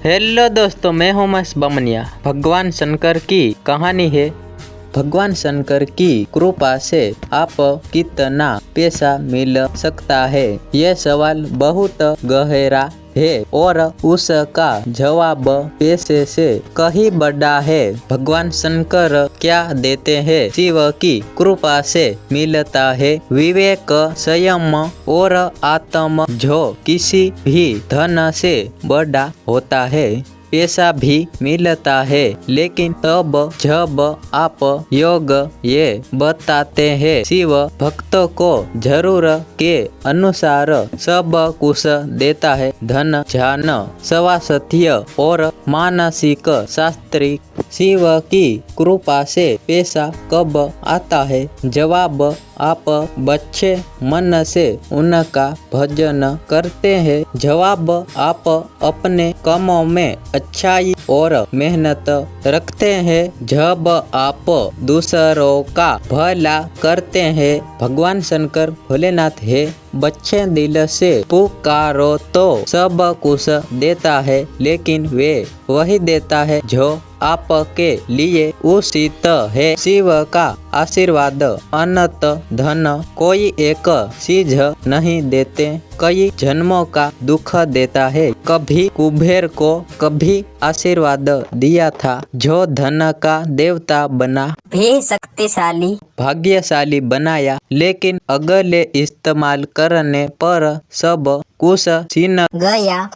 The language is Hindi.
हेलो दोस्तों, मैं हूं महेश बमनिया। भगवान शंकर की कहानी है। भगवान शंकर की कृपा से आप कितना पैसा मिल सकता है, ये सवाल बहुत गहरा है और उसका जवाब पैसे से कहीं बड़ा है। भगवान शंकर क्या देते हैं? शिव की कृपा से मिलता है विवेक, संयम और आत्म, जो किसी भी धन से बड़ा होता है। पैसा भी मिलता है, लेकिन तब जब आप योग ये बताते हैं। शिव भक्तों को जरूर के अनुसार सब कुछ देता है, धन, ज्ञान, स्वास्थ्य और मानसिक शास्त्री। शिव की कृपा से पैसा कब आता है? जवाब, आप बच्चे मन से उनका भजन करते हैं। जवाब, आप अपने कामों में अच्छाई और मेहनत रखते हैं। जब आप दूसरों का भला करते हैं। भगवान शंकर भोलेनाथ है। बच्चे दिल से पुकारो तो सब कुछ देता है, लेकिन वे वही देता है जो आपके लिए उचित है। शिव का आशीर्वाद, अनंत धन, कोई एक चीज नहीं देते, कई जन्मों का दुख देता है। कभी कुबेर को कभी आशीर्वाद दिया था, जो धन का देवता बना, भी शक्तिशाली, भाग्यशाली बनाया, लेकिन अगले इस्तेमाल करने पर सब कुछ छीन गया।